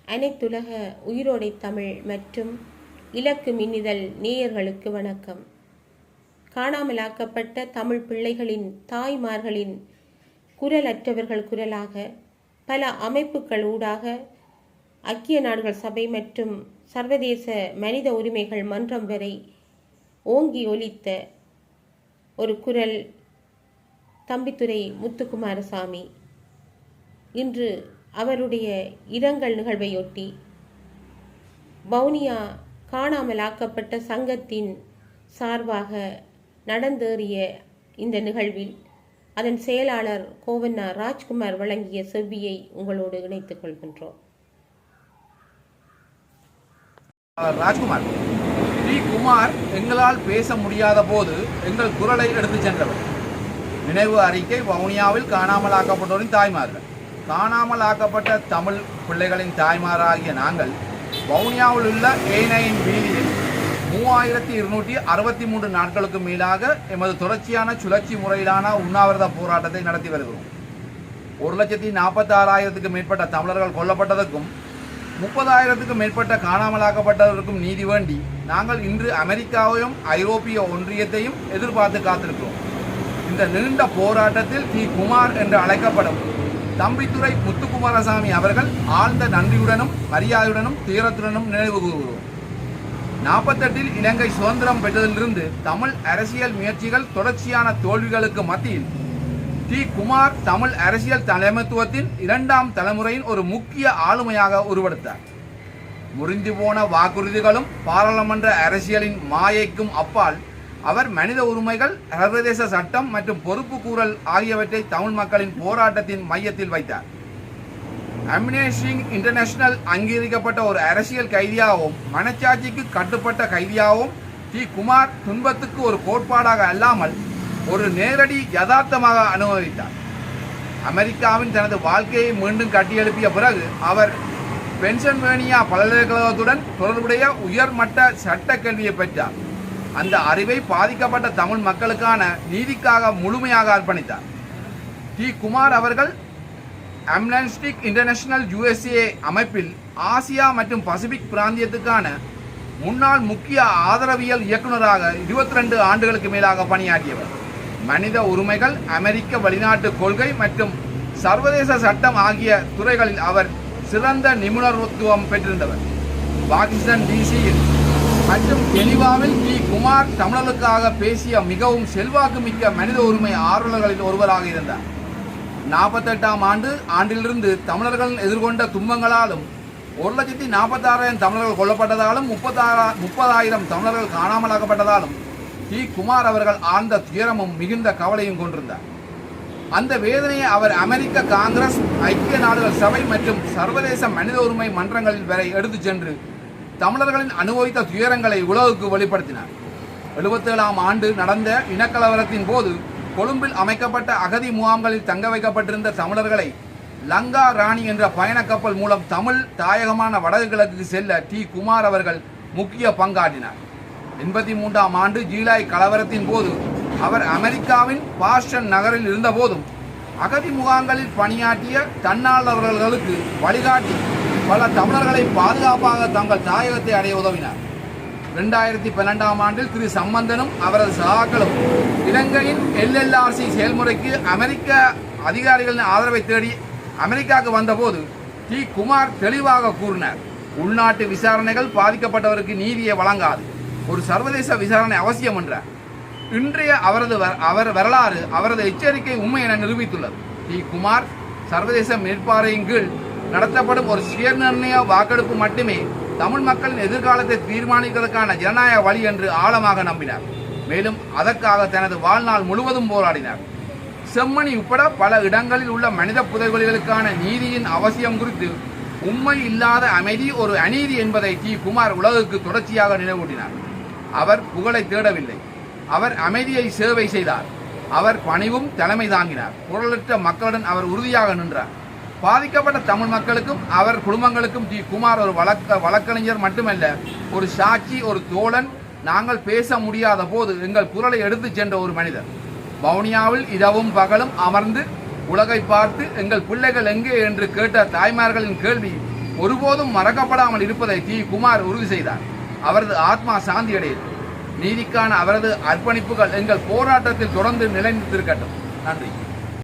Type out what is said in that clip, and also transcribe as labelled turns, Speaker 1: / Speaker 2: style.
Speaker 1: அனைத்துலக உயிரோடை தமிழ் மற்றும் இலக்கு மின்னிதழ் நேயர்களுக்கு வணக்கம். காணாமலாக்கப்பட்ட தமிழ் பிள்ளைகளின் தாய்மார்களின் குரலற்றவர்கள் குரலாக பல அமைப்புகள் ஊடாக ஐக்கிய நாடுகள் சபை மற்றும் சர்வதேச மனித உரிமைகள் மன்றம் வரை ஓங்கி ஒலித்த ஒரு குரல் தம்பித்துரை முத்துக்குமாரசாமி. இன்று அவருடைய இரங்கல் நிகழ்வையொட்டி வவுனியா காணாமலாக்கப்பட்ட சங்கத்தின் சார்பாக நடந்தேறிய இந்த நிகழ்வில் அதன் செயலாளர் கோவண்ணா ராஜ்குமார் வழங்கிய செவ்வியை உங்களோடு இணைத்துக் கொள்கின்றோம்.
Speaker 2: ராஜ்குமார் டி. குமார் எங்களால் பேச முடியாத போது எங்கள் குரலை எடுத்துச் சென்றவர். நினைவு அறிக்கை வவுனியாவில் காணாமலாக்கப்பட்டோரின் தாய்மார்கள். காணாமலாக்கப்பட்ட தமிழ் பிள்ளைகளின் தாய்மாராகிய நாங்கள் வவுனியாவில் உள்ள ஏனையின் வீதியில் 3263 நாட்களுக்கு மேலாக எமது தொடர்ச்சியான சுழற்சி முறையிலான உண்ணாவிரத போராட்டத்தை நடத்தி வருகிறோம். 1,46,000க்கு மேற்பட்ட தமிழர்கள் கொல்லப்பட்டதற்கும் 30,000க்கும் மேற்பட்ட காணாமலாக்கப்பட்டவருக்கும் நீதி வேண்டி நாங்கள் இன்று அமெரிக்காவையும் ஐரோப்பிய ஒன்றியத்தையும் எதிர்பார்த்து காத்திருக்கிறோம். இந்த நீண்ட போராட்டத்தில் டி. குமார் என்று அழைக்கப்படும் தம்பித்துரை முத்துக்குமாரசாமி அவர்கள் ஆழ்ந்த நன்றியுடனும் மரியாதையுடனும் துயரத்துடனும் நினைவு கூறுகிறோம். 48 இலங்கை சுதந்திரம் பெற்றதிலிருந்து தமிழ் அரசியல் முயற்சிகள் தொடர்ச்சியான தோல்விகளுக்கு மத்தியில் டி. குமார் தமிழ் அரசியல் தலைமைத்துவத்தின் 2ஆம் தலைமுறையின் ஒரு முக்கிய ஆளுமையாக உருவெடுத்தார். முறிந்து போன வாக்குறுதிகளும் பாராளுமன்ற அரசியலின் மாயைக்கும் அப்பால் அவர் மனித உரிமைகள், சர்வதேச சட்டம் மற்றும் பொறுப்பு கூறல் ஆகியவற்றை தமிழ் மக்களின் போராட்டத்தின் மையத்தில் வைத்தார். அம்னெஸ்டி இன்டர்நேஷனல் அங்கீகரிக்கப்பட்ட ஒரு அரசியல் கைதியாகவும் மனச்சாட்சிக்கு கட்டுப்பட்ட கைதியாகவும் டி. குமார் துன்பத்துக்கு ஒரு கோட்பாடாக அல்லாமல் ஒரு நேரடி யதார்த்தமாக அனுபவித்தார். அமெரிக்காவின் தனது வாழ்க்கையை மீண்டும் கட்டியெழுப்பிய பிறகு அவர் பென்சில்வேனியா பல்கலைக்கழகத்துடன் தொடர்புடைய உயர்மட்ட சட்ட கல்வியை பெற்றார். அந்த அறிவை பாதிக்கப்பட்ட தமிழ் மக்களுக்கான நீதிக்காக முழுமையாக அர்ப்பணித்தார். டி. குமார் அவர்கள் அம்னெஸ்டி இன்டர்நேஷனல் USA அமைப்பில் ஆசியா மற்றும் பசிபிக் பிராந்தியத்துக்கான முன்னாள் முக்கிய ஆதரவியல் இயக்குநராக 22 ஆண்டுகளுக்கு மேலாக பணியாற்றியவர். மனித உரிமைகள், அமெரிக்க வெளிநாட்டு கொள்கை மற்றும் சர்வதேச சட்டம் ஆகிய துறைகளில் அவர் சிறந்த நிபுணத்துவம் பெற்றிருந்தவர். பாகிஸ்தான் DC மற்றும் ஜெனீவாவில் டி. குமார் தமிழர்களுக்காக பேசிய மிகவும் செல்வாக்கு மிக்க மனித உரிமை ஆர்வலர்களில் ஒருவராக இருந்தார். 48ஆம் ஆண்டிலிருந்து தமிழர்கள் எதிர்கொண்ட துன்பங்களாலும் 1,46,000 தமிழர்கள் கொல்லப்பட்டதாலும் 30,000 தமிழர்கள் காணாமலாக்கப்பட்டதாலும் டி. குமார் அவர்கள் ஆழ்ந்த துயரமும் மிகுந்த கவலையும் கொண்டிருந்தார். அந்த வேதனையை அவர் அமெரிக்க காங்கிரஸ், ஐக்கிய நாடுகள் சபை மற்றும் சர்வதேச மனித உரிமை மன்றங்களில் வரை எடுத்துச் சென்று தமிழர்களின் அனுபவித்த துயரங்களை உலகுக்கு வெளிப்படுத்தினார். 77ஆம் ஆண்டு நடந்த இனக்கலவரத்தின் போது கொழும்பில் அமைக்கப்பட்ட அகதி முகாம்களில் தங்க வைக்கப்பட்டிருந்த தமிழர்களை லங்கா ராணி என்ற பயண கப்பல் மூலம் தமிழ் தாயகமான வடக்கு கிழக்கு செல்ல டி. குமார் அவர்கள் முக்கிய பங்காற்றினார். 83ஆம் ஆண்டு ஜூலை கலவரத்தின் போது அவர் அமெரிக்காவின் பாஸ்டன் நகரில் இருந்தபோதும் அகதி முகாம்களில் பணியாற்றிய தன்னார்வலர்களுக்கு வழிகாட்டி பல தமிழர்களை பாதுகாப்பாக தங்கள் தாயகத்தை அடைய உதவினார். 2012ஆம் ஆண்டில் திரு சம்பந்தனும் அவரது சகாக்களும் இலங்கையின் LLRC செயல்முறைக்கு அமெரிக்க அதிகாரிகளின் ஆதரவை தேடி அமெரிக்காவுக்கு வந்தபோது டி. குமார் தெளிவாக கூறினார், உள்நாட்டு விசாரணைகள் பாதிக்கப்பட்டவருக்கு நீதியை வழங்காது, ஒரு சர்வதேச விசாரணை அவசியம் என்றார். இன்றைய அவர் வரலாறு அவரது எச்சரிக்கை உண்மை என நிரூபித்துள்ளது. டி. குமார் சர்வதேச மேற்பார்வையின் கீழ் நடத்தப்படும் ஒரு சுயநிர்ணய வாக்கெடுப்பு மட்டுமே தமிழ் மக்களின் எதிர்காலத்தை தீர்மானிப்பதற்கான ஜனநாயக வழி என்று ஆழமாக நம்பினார். மேலும் அதற்காக தனது வாழ்நாள் முழுவதும் போராடினார். செம்மணி உட்பட பல இடங்களில் உள்ள மனித புதைகுழிகளுக்கான நீதியின் அவசியம் குறித்து உண்மை இல்லாத அமைதி ஒரு அநீதி என்பதை டி. குமார் உலகுக்கு தொடர்ச்சியாக நினைவூட்டினார். அவர் புகழை தேடவில்லை, அவர் அமைதியை சேவை செய்தார். அவர் பணிவும் தலைமை தாங்கினார். குரலற்ற மக்களுடன் அவர் உறுதியாக நின்றார். பாதிக்கப்பட்ட தமிழ் மக்களுக்கும் அவர் குடும்பங்களுக்கும் டி. குமார் ஒரு வழக்கறிஞர் மட்டுமல்ல, ஒரு சாட்சி, ஒரு தோழன். நாங்கள் பேச முடியாத போது எங்கள் குரலை எடுத்துச் சென்ற ஒரு மனிதர். வவுனியாவில் இரவும் பகலும் அமர்ந்து உலகை பார்த்து எங்கள் பிள்ளைகள் எங்கே என்று கேட்ட தாய்மார்களின் கேள்வி ஒருபோதும் மறக்கப்படாமல் இருப்பதை டி. குமார் உறுதி செய்தார். அவரது ஆத்மா சாந்தியடையட்டும். நீதிக்கான அவரது அர்ப்பணிப்புகள் எங்கள் போராட்டத்தில் தொடர்ந்து நிலைநிறுத்திருக்கட்டும். நன்றி.